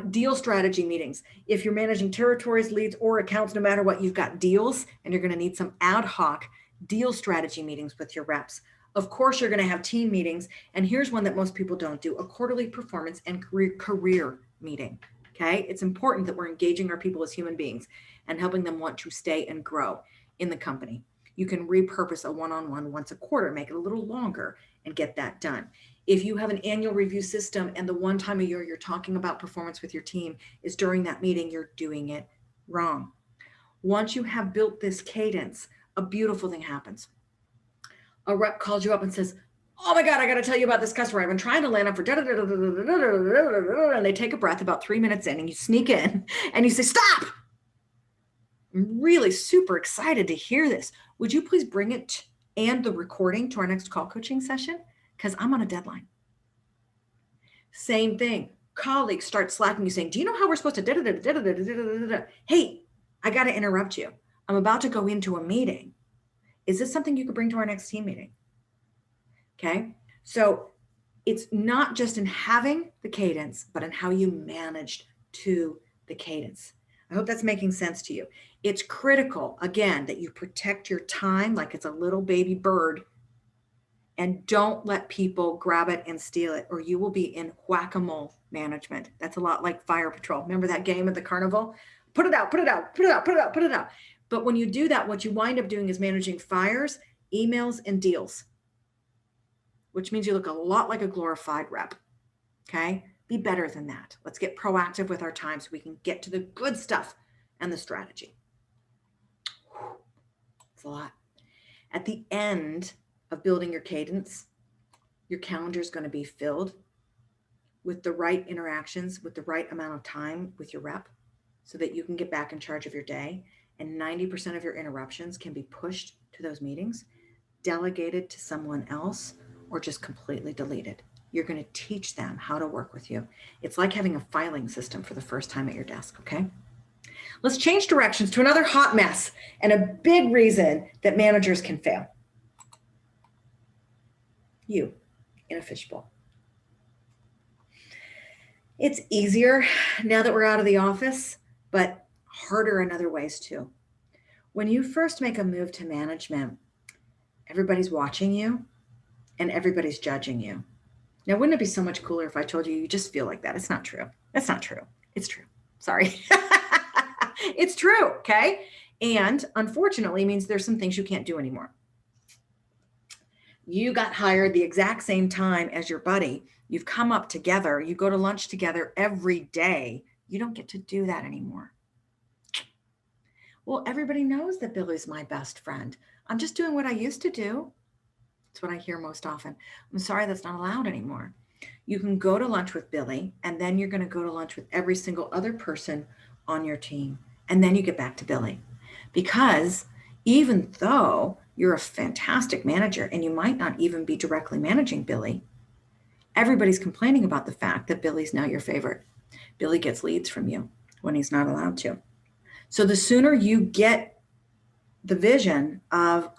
Deal strategy meetings. If you're managing territories, leads, or accounts, no matter what, you've got deals, and you're going to need some ad hoc deal strategy meetings with your reps. Of course, you're going to have team meetings. And here's one that most people don't do: a quarterly performance and career meeting. Okay. It's important that we're engaging our people as human beings and helping them want to stay and grow in the company. You can repurpose a one-on-one once a quarter, make it a little longer, and get that done. If you have an annual review system and the one time a year you're talking about performance with your team is during that meeting, you're doing it wrong. Once you have built this cadence, a beautiful thing happens. A rep calls you up and says, "Oh my God, I got to tell you about this customer. I've been trying to land up for," and they take a breath about 3 minutes in, and you sneak in and you say, "Stop. I'm really super excited to hear this. Would you please bring it and the recording to our next call coaching session? Because I'm on a deadline." Same thing. Colleagues start slacking you saying, "Do you know how we're supposed to?" Hey, I got to interrupt you. I'm about to go into a meeting. Is this something you could bring to our next team meeting? Okay. So it's not just in having the cadence, but in how you managed to the cadence. I hope that's making sense to you. It's critical, again, that you protect your time like it's a little baby bird, and don't let people grab it and steal it, or you will be in whack-a-mole management. That's a lot like Fire Patrol. Remember that game at the carnival? Put it out, put it out, put it out, put it out, put it out. But when you do that, what you wind up doing is managing fires, emails, and deals, which means you look a lot like a glorified rep. Okay? Be better than that. Let's get proactive with our time so we can get to the good stuff and the strategy. It's a lot. At the end of building your cadence, your calendar is going to be filled with the right interactions, with the right amount of time with your rep, so that you can get back in charge of your day. And 90% of your interruptions can be pushed to those meetings, delegated to someone else, or just completely deleted. You're going to teach them how to work with you. It's like having a filing system for the first time at your desk, okay? Let's change directions to another hot mess and a big reason that managers can fail. You in a fishbowl. It's easier now that we're out of the office, but harder in other ways too. When you first make a move to management, everybody's watching you and everybody's judging you. Now, wouldn't it be so much cooler if I told you you just feel like that? It's not true. That's not true. It's true. Sorry. It's true. Okay. And unfortunately, it means there's some things you can't do anymore. You got hired the exact same time as your buddy. You've come up together. You go to lunch together every day. You don't get to do that anymore. Well, everybody knows that Billy's my best friend. I'm just doing what I used to do. That's what I hear most often. I'm sorry, that's not allowed anymore. You can go to lunch with Billy, and then you're going to go to lunch with every single other person on your team. And then you get back to Billy. Because even though you're a fantastic manager and you might not even be directly managing Billy, everybody's complaining about the fact that Billy's now your favorite. Billy gets leads from you when he's not allowed to. So the sooner you get the vision of,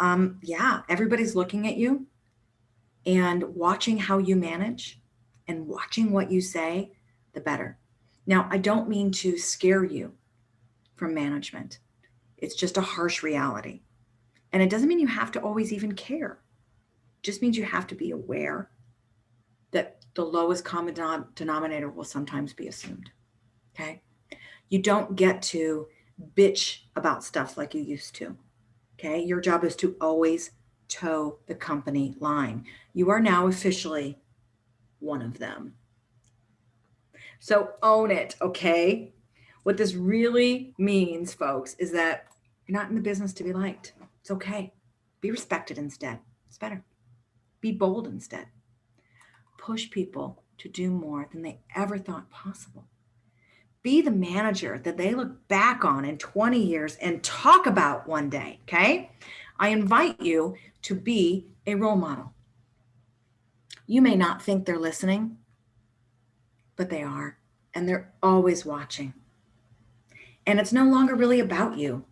everybody's looking at you and watching how you manage and watching what you say, the better. Now, I don't mean to scare you from management. It's just a harsh reality. And it doesn't mean you have to always even care. It just means you have to be aware that the lowest common denominator will sometimes be assumed. Okay? You don't get to bitch about stuff like you used to. Okay? Your job is to always toe the company line. You are now officially one of them. So own it, okay? What this really means, folks, is that you're not in the business to be liked. It's okay. Be respected instead. It's better. Be bold instead. Push people to do more than they ever thought possible. Be the manager that they look back on in 20 years and talk about one day, okay? I invite you to be a role model. You may not think they're listening, but they are, and they're always watching. And it's no longer really about you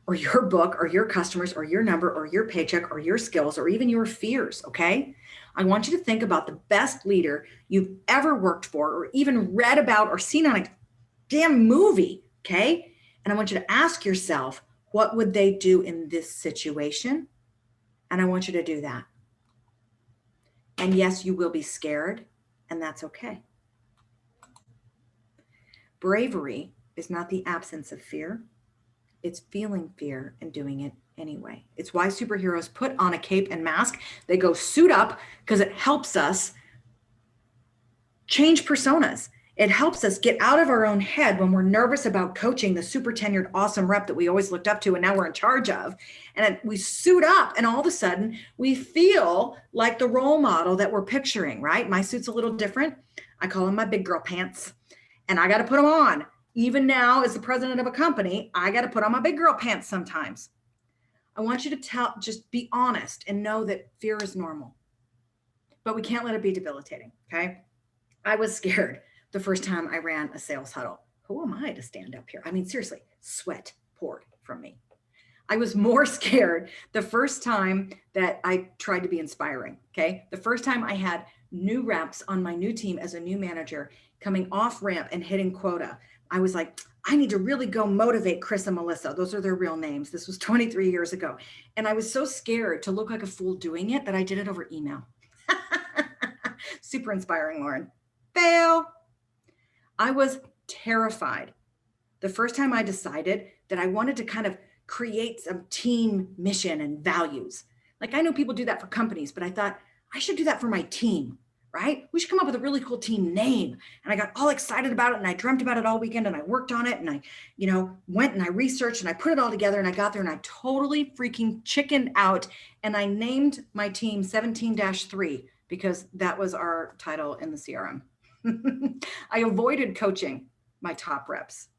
or your book or your customers or your number or your paycheck or your skills or even your fears, okay? I want you to think about the best leader you've ever worked for or even read about or seen on a damn movie, okay? And I want you to ask yourself, what would they do in this situation? And I want you to do that. And yes, you will be scared, and that's okay. Bravery is not the absence of fear. It's feeling fear and doing it anyway. It's why superheroes put on a cape and mask. They go suit up because it helps us change personas. It helps us get out of our own head when we're nervous about coaching the super tenured, awesome rep that we always looked up to and now we're in charge of. And we suit up and all of a sudden we feel like the role model that we're picturing, right? My suit's a little different. I call them my big girl pants and I got to put them on. Even now as the president of a company, I got to put on my big girl pants sometimes. I want you to just be honest and know that fear is normal, but we can't let it be debilitating. Okay. I was scared the first time I ran a sales huddle. Who am I to stand up here? I mean, seriously, sweat poured from me. I was more scared the first time that I tried to be inspiring. Okay. The first time I had new reps on my new team as a new manager coming off ramp and hitting quota. I was like, I need to really go motivate Chris and Melissa. Those are their real names. This was 23 years ago. And I was so scared to look like a fool doing it that I did it over email. Super inspiring, Lauren. Fail. I was terrified the first time I decided that I wanted to kind of create some team mission and values. Like I know people do that for companies, but I thought I should do that for my team, right? We should come up with a really cool team name. And I got all excited about it and I dreamt about it all weekend and I worked on it and I, went and I researched and I put it all together and I got there and I totally freaking chickened out. And I named my team 17-3 because that was our title in the CRM. I avoided coaching my top reps.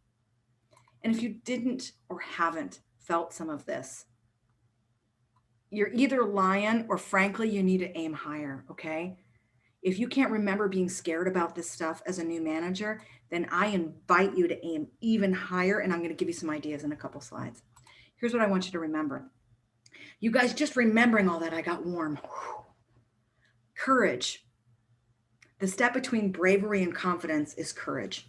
And if you didn't or haven't felt some of this, you're either lying or frankly, you need to aim higher, okay? If you can't remember being scared about this stuff as a new manager, then I invite you to aim even higher. And I'm going to give you some ideas in a couple slides. Here's what I want you to remember. You guys, just remembering all that, I got warm. Courage. The step between bravery and confidence is courage.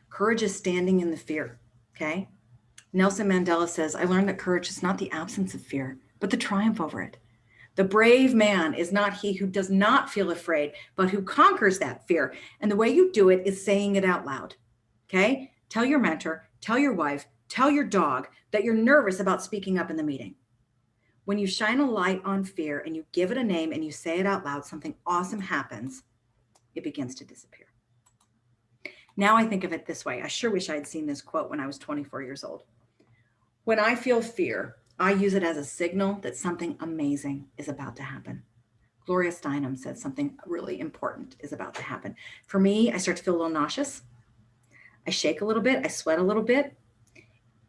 Courage is standing in the fear, okay? Nelson Mandela says, I learned that courage is not the absence of fear, but the triumph over it. The brave man is not he who does not feel afraid, but who conquers that fear. And the way you do it is saying it out loud, okay? Tell your mentor, tell your wife, tell your dog that you're nervous about speaking up in the meeting. When you shine a light on fear and you give it a name and you say it out loud, something awesome happens. It begins to disappear. Now I think of it this way. I sure wish I had seen this quote when I was 24 years old. When I feel fear, I use it as a signal that something amazing is about to happen. Gloria Steinem said something really important is about to happen. For me, I start to feel a little nauseous. I shake a little bit. I sweat a little bit.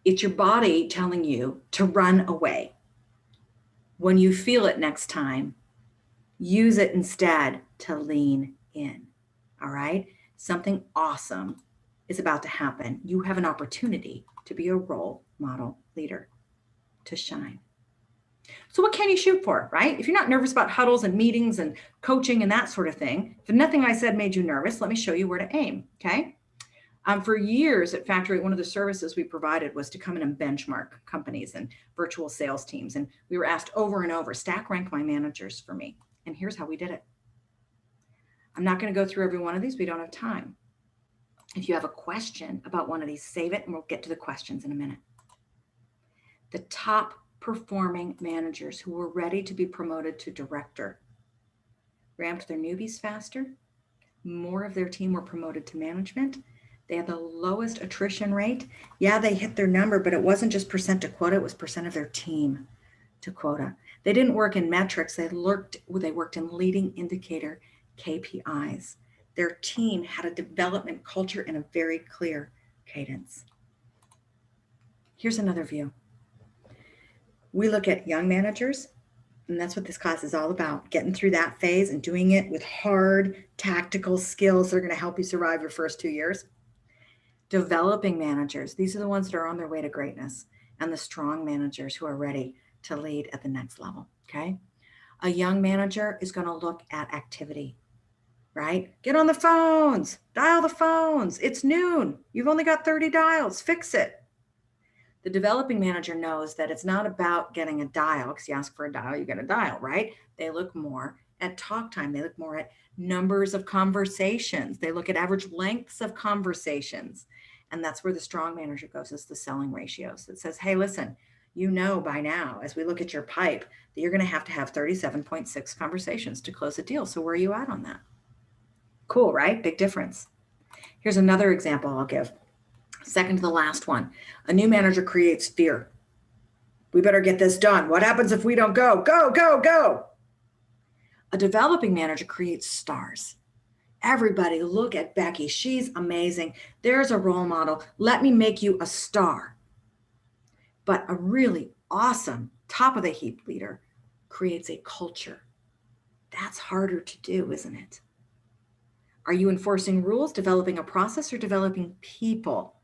It's your body telling you to run away. When you feel it next time, use it instead to lean in. All right? Something awesome is about to happen. You have an opportunity to be a role model leader, to shine. So what can you shoot for, right? If you're not nervous about huddles and meetings and coaching and that sort of thing, if nothing I said made you nervous, let me show you where to aim, okay? For years at Factory, one of the services we provided was to come in and benchmark companies and virtual sales teams. And we were asked over and over, stack rank my managers for me. And here's how we did it. I'm not going to go through every one of these. We don't have time. If you have a question about one of these, save it and we'll get to the questions in a minute. The top performing managers who were ready to be promoted to director ramped their newbies faster. More of their team were promoted to management. They had the lowest attrition rate. Yeah, they hit their number, but it wasn't just percent to quota. It was percent of their team to quota. They didn't work in metrics. They worked in leading indicator KPIs. Their team had a development culture and a very clear cadence. Here's another view. We look at young managers And that's what this class is all about, getting through that phase and doing it with hard tactical skills that are going to help you survive your first 2 years. Developing managers, these are the ones that are on their way to greatness, and the strong managers who are ready to lead at the next level. Okay. A young manager is going to look at activity, right? Get on the phones, dial the phones. It's noon. You've only got 30 dials. Fix it. The developing manager knows that it's not about getting a dial, because you ask for a dial, you get a dial, right? They look more at talk time. They look more at numbers of conversations. They look at average lengths of conversations. And that's where the strong manager goes, is the selling ratios. It says, hey, listen, you know by now, as we look at your pipe, that you're going to have 37.6 conversations to close a deal. So where are you at on that? Cool, right? Big difference. Here's another example I'll give. Second to the last one, a new manager creates fear. We better get this done. What happens if we don't go? Go, go, go. A developing manager creates stars. Everybody look at Becky. She's amazing. There's a role model. Let me make you a star. But a really awesome top of the heap leader creates a culture. That's harder to do, isn't it? Are you enforcing rules, developing a process, or developing people?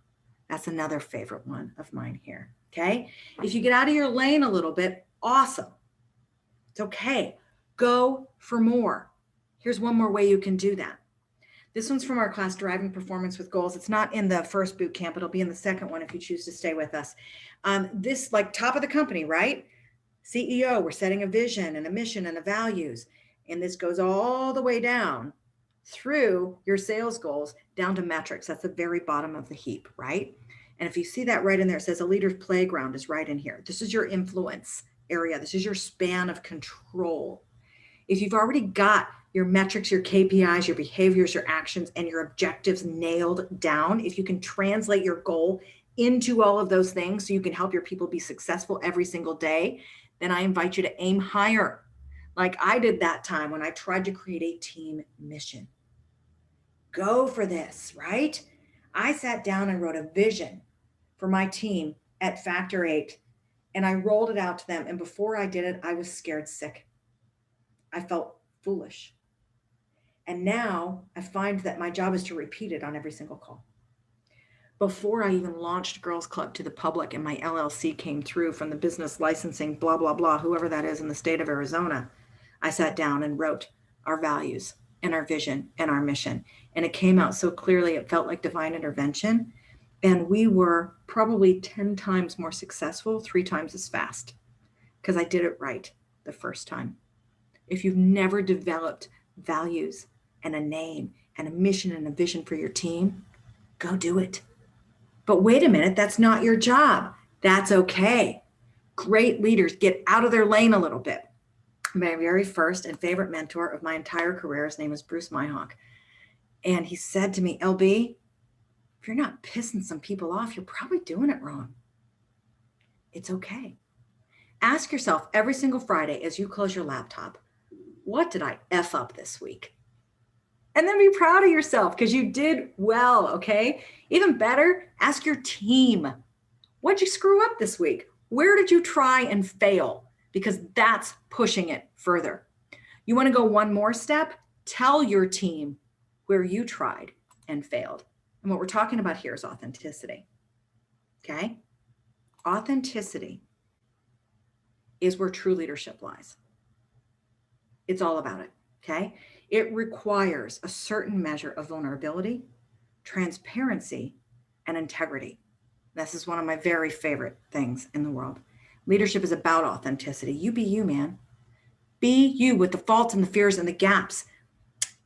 That's another favorite one of mine here. Okay. If you get out of your lane a little bit, awesome. It's okay. Go for more. Here's one more way you can do that. This one's from our class, Driving Performance with Goals. It's not in the first boot camp. It'll be in the second one if you choose to stay with us. This, like, top of the company, right? CEO, we're setting a vision and a mission and a values. And this goes all the way down through your sales goals down to metrics. That's the very bottom of the heap, right? And if you see that right in there, it says a leader's playground is right in here. This is your influence area. This is your span of control. If you've already got your metrics, your KPIs, your behaviors, your actions, and your objectives nailed down, if you can translate your goal into all of those things so you can help your people be successful every single day, then I invite you to aim higher. Like I did that time when I tried to create a team mission. Go for this, right? I sat down and wrote a vision for my team at Factor 8, and I rolled it out to them. And before I did it, I was scared sick. I felt foolish. And now I find that my job is to repeat it on every single call. Before I even launched Girls Club to the public and my LLC came through from the business licensing, blah, blah, blah, whoever that is in the state of Arizona, I sat down and wrote our values and our vision and our mission. And it came out so clearly, it felt like divine intervention. And we were probably 10 times more successful, 3 times as fast, because I did it right the first time. If you've never developed values and a name and a mission and a vision for your team, go do it. But wait a minute, that's not your job. That's okay. Great leaders get out of their lane a little bit. My very first and favorite mentor of my entire career, his name was Bruce Myhawk. And he said to me, LB, if you're not pissing some people off, you're probably doing it wrong. It's okay. Ask yourself every single Friday as you close your laptop, what did I F up this week? And then be proud of yourself because you did well, okay? Even better, ask your team, what'd you screw up this week? Where did you try and fail? Because that's pushing it further. You want to go one more step? Tell your team where you tried and failed. And what we're talking about here is authenticity, okay? Authenticity is where true leadership lies. It's all about it, okay? It requires a certain measure of vulnerability, transparency, and integrity. This is one of my very favorite things in the world. Leadership is about authenticity. You be you, man. Be you with the faults and the fears and the gaps.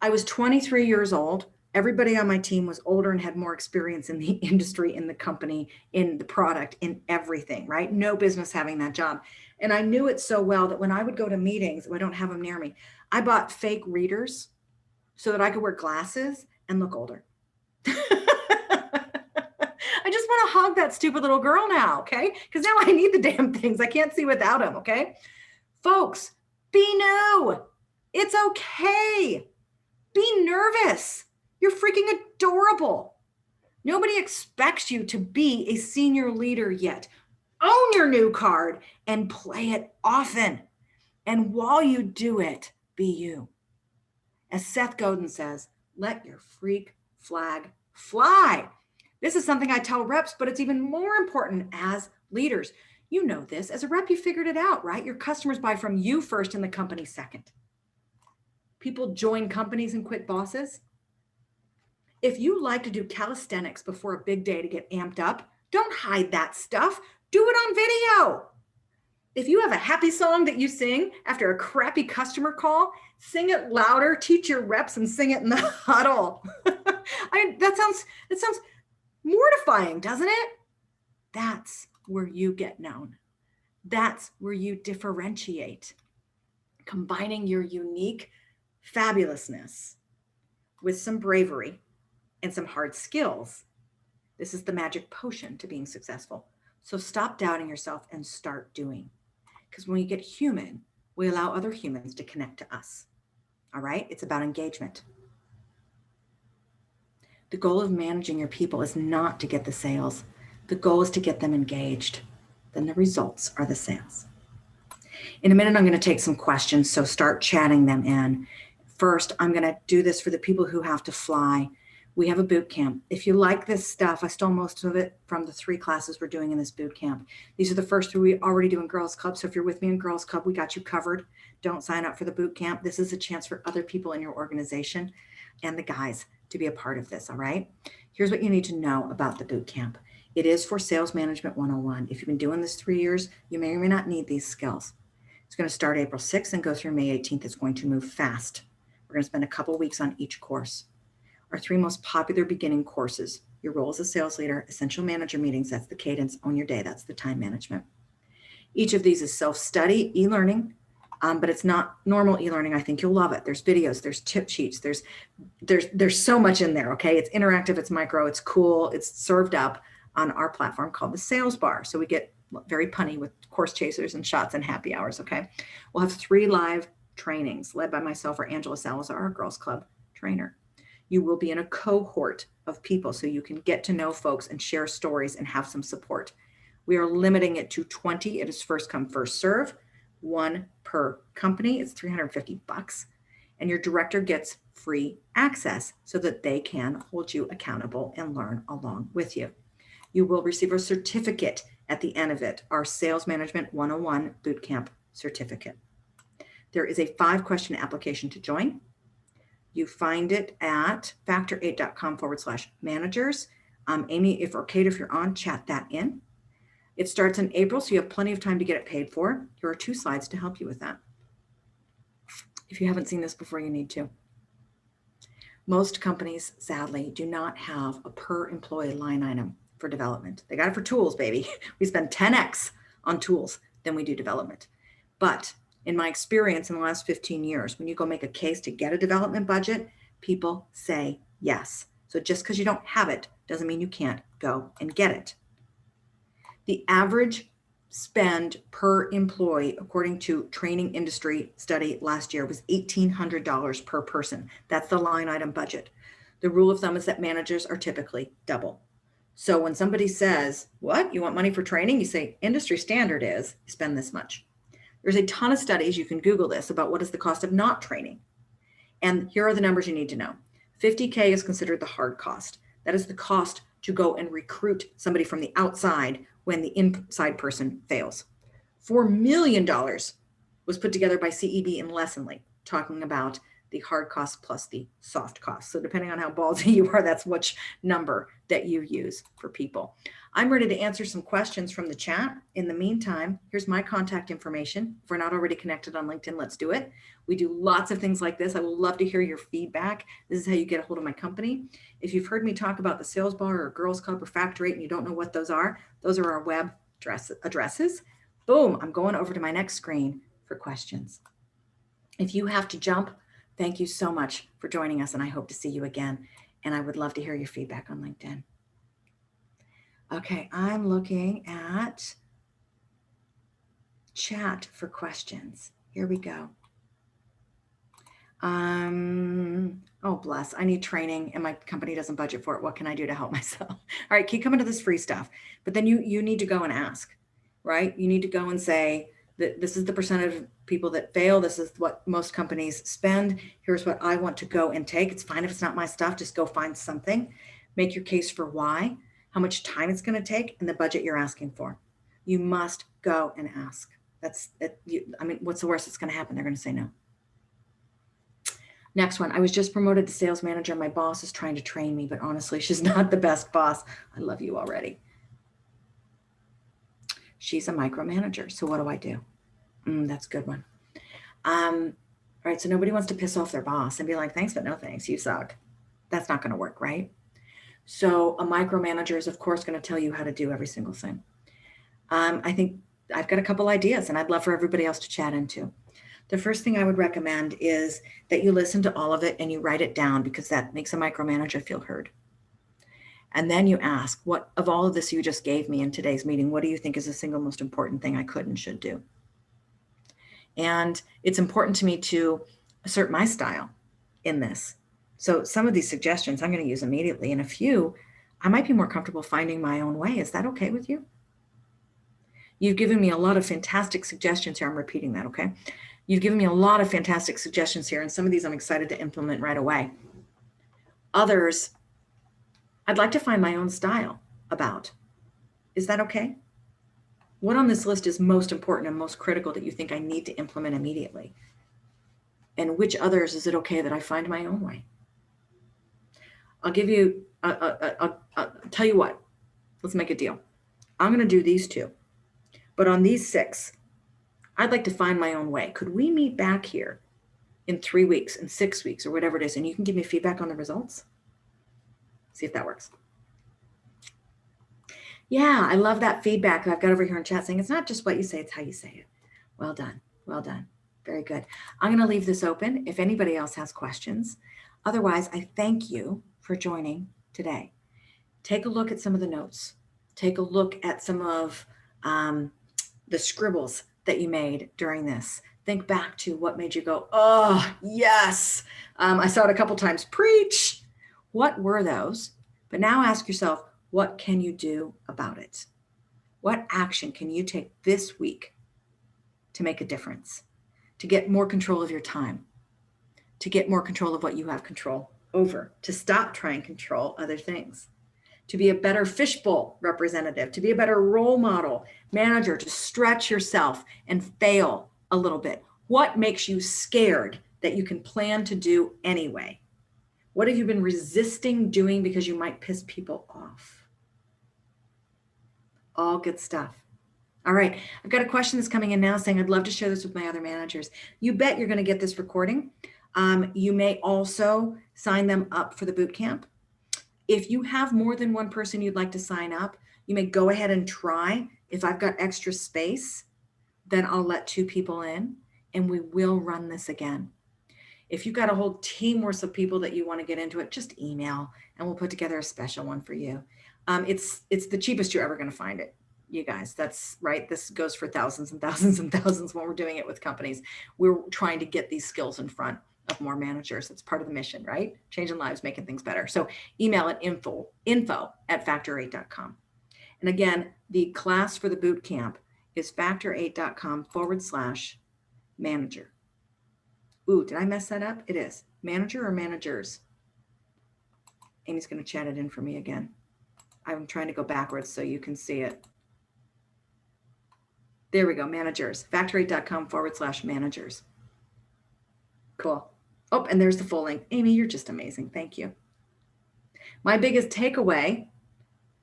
I was 23 years old. Everybody on my team was older and had more experience in the industry, in the company, in the product, in everything, right? No business having that job. And I knew it so well that when I would go to meetings, I don't have them near me, I bought fake readers so that I could wear glasses and look older. I just want to hug that stupid little girl now, okay? Because now I need the damn things. I can't see without them, okay? Folks, be new. It's okay. Be nervous. You're freaking adorable. Nobody expects you to be a senior leader yet. Own your new card and play it often. And while you do it, be you. As Seth Godin says, let your freak flag fly. This is something I tell reps, but it's even more important as leaders. You know this. As a rep, you figured it out, right? Your customers buy from you first and the company second. People join companies and quit bosses. If you like to do calisthenics before a big day to get amped up, don't hide that stuff. Do it on video. If you have a happy song that you sing after a crappy customer call, sing it louder, teach your reps and sing it in the huddle. That sounds mortifying, doesn't it? That's where you get known. That's where you differentiate, combining your unique fabulousness with some bravery and some hard skills. This is the magic potion to being successful. So stop doubting yourself and start doing. Because when we get human, we allow other humans to connect to us. All right? It's about engagement. The goal of managing your people is not to get the sales. The goal is to get them engaged. Then the results are the sales. In a minute, I'm going to take some questions, so start chatting them in. First, I'm going to do this for the people who have to fly. We have a boot camp. If you like this stuff, I stole most of it from the 3 classes we're doing in this boot camp. These are the first 3 we already do in Girls Club. So if you're with me in Girls Club, we got you covered. Don't sign up for the boot camp. This is a chance for other people in your organization and the guys to be a part of this, all right? Here's what you need to know about the boot camp. It is for Sales Management 101. If you've been doing this 3 years, you may or may not need these skills. It's going to start April 6th and go through May 18th. It's going to move fast. We're going to spend a couple weeks on each course. Our 3 most popular beginning courses: your role as a sales leader, essential manager meetings, that's the cadence, own your day, that's the time management. Each of these is self-study, e-learning, but it's not normal e-learning. I think you'll love it. There's videos, there's tip sheets, there's so much in there, okay? It's interactive, it's micro, it's cool, it's served up on our platform called the Sales Bar. So we get very punny with course chasers and shots and happy hours, okay? We'll have 3 live trainings led by myself or Angela Salazar, our Girls Club trainer. You will be in a cohort of people so you can get to know folks and share stories and have some support. We are limiting it to 20. It is first come, first serve, 1 per company. It's $350. And your director gets free access so that they can hold you accountable and learn along with you. You will receive a certificate at the end of it, our Sales Management 101 Bootcamp certificate. There is a 5-question application to join. You find it at factor8.com/managers. Amy, or Kate, if you're on, chat that in. It starts in April, so you have plenty of time to get it paid for. Here are 2 slides to help you with that. If you haven't seen this before, you need to. Most companies, sadly, do not have a per employee line item for development. They got it for tools, baby. We spend 10x on tools than we do development. But in my experience in the last 15 years, when you go make a case to get a development budget, people say yes. So just because you don't have it doesn't mean you can't go and get it. The average spend per employee, according to training industry study last year, was $1,800 per person. That's the line item budget. The rule of thumb is that managers are typically double. So when somebody says, what, you want money for training? You say, industry standard is spend this much. There's a ton of studies, you can Google this, about what is the cost of not training. And here are the numbers you need to know. $50K is considered the hard cost. That is the cost to go and recruit somebody from the outside when the inside person fails. $4 million was put together by CEB and Lessonly, talking about the hard cost plus the soft cost. So depending on how ballsy you are, that's which number that you use for people. I'm ready to answer some questions from the chat. In the meantime, here's my contact information. If we're not already connected on LinkedIn, let's do it. We do lots of things like this. I would love to hear your feedback. This is how you get a hold of my company. If you've heard me talk about the Sales Bar or Girls Club or Factor 8 and you don't know what those are our web addresses. Boom, I'm going over to my next screen for questions. If you have to jump, thank you so much for joining us, and I hope to see you again. And I would love to hear your feedback on LinkedIn. Okay, I'm looking at chat for questions. Here we go. Oh, bless. I need training and my company doesn't budget for it. What can I do to help myself? All right, keep coming to this free stuff. But then you need to go and ask, right? You need to go and say, This is the percentage of people that fail. This is what most companies spend. Here's what I want to go and take. It's fine if it's not my stuff. Just go find something. Make your case for why, how much time it's going to take, and the budget you're asking for. You must go and ask. That's it. I mean, what's the worst that's going to happen? They're going to say no. Next one. I was just promoted to sales manager. My boss is trying to train me, but honestly, she's not the best boss. I love you already. She's a micromanager. So what do I do? That's a good one. All right. So nobody wants to piss off their boss and be like, thanks, but no thanks. You suck. That's not going to work, right? So a micromanager is, of course, going to tell you how to do every single thing. I think I've got a couple ideas, and I'd love for everybody else to chat into. The first thing I would recommend is that you listen to all of it and you write it down, because that makes a micromanager feel heard. And then you ask, what of all of this you just gave me in today's meeting, what do you think is the single most important thing I could and should do? And it's important to me to assert my style in this. So some of these suggestions I'm going to use immediately, and a few I might be more comfortable finding my own way. Is that okay with you? You've given me a lot of fantastic suggestions here. I'm repeating that, okay? You've given me a lot of fantastic suggestions here, and some of these I'm excited to implement right away. Others, I'd like to find my own style about. Is that okay? What on this list is most important and most critical that you think I need to implement immediately? And which others is it okay that I find my own way? I'll give you, I'll tell you what, let's make a deal. I'm going to do these two, but on these 6, I'd like to find my own way. Could we meet back here in 3 weeks, in 6 weeks, or whatever it is, and you can give me feedback on the results? See if that works. Yeah, I love that feedback that I've got over here in chat saying it's not just what you say, it's how you say it. Well done. Well done. Very good. I'm going to leave this open if anybody else has questions. Otherwise, I thank you for joining today. Take a look at some of the notes. Take a look at some of the scribbles that you made during this. Think back to what made you go, oh, yes. I saw it a couple times. Preach. What were those? But now ask yourself, what can you do about it? What action can you take this week to make a difference, to get more control of your time, to get more control of what you have control over, to stop trying to control other things, to be a better fishbowl representative, to be a better role model, manager, to stretch yourself and fail a little bit? What makes you scared that you can plan to do anyway? What have you been resisting doing because you might piss people off? All good stuff. All right. I've got a question that's coming in now saying, I'd love to share this with my other managers. You bet you're going to get this recording. You may also sign them up for the boot camp. If you have more than one person you'd like to sign up, you may go ahead and try. If I've got extra space, then I'll let 2 people in and we will run this again. If you've got a whole team worth of people that you want to get into it, just email and we'll put together a special one for you. It's the cheapest you're ever going to find it, you guys. That's right. This goes for thousands and thousands and thousands when we're doing it with companies. We're trying to get these skills in front of more managers. It's part of the mission, right? Changing lives, making things better. So email at info@factor8.com. And again, the class for the boot camp is factor8.com/manager. Ooh, did I mess that up? It is manager or managers. Amy's going to chat it in for me again. I'm trying to go backwards so you can see it. There we go. Managers. factor8.com/managers. Cool. Oh, and there's the full link. Amy, you're just amazing. Thank you. My biggest takeaway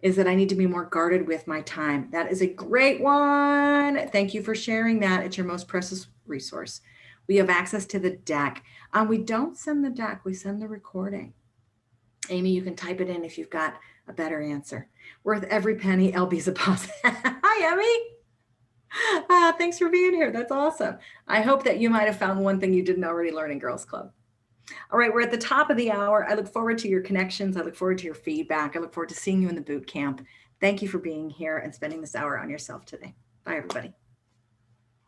is that I need to be more guarded with my time. That is a great one. Thank you for sharing that. It's your most precious resource. We have access to the deck. We don't send the deck. We send the recording. Amy, you can type it in if you've got a better answer. Worth every penny. LB's a boss. Hi, Emmy. Thanks for being here. That's awesome. I hope that you might have found one thing you didn't already learn in Girls Club. All right, we're at the top of the hour. I look forward to your connections. I look forward to your feedback. I look forward to seeing you in the boot camp. Thank you for being here and spending this hour on yourself today. Bye, everybody.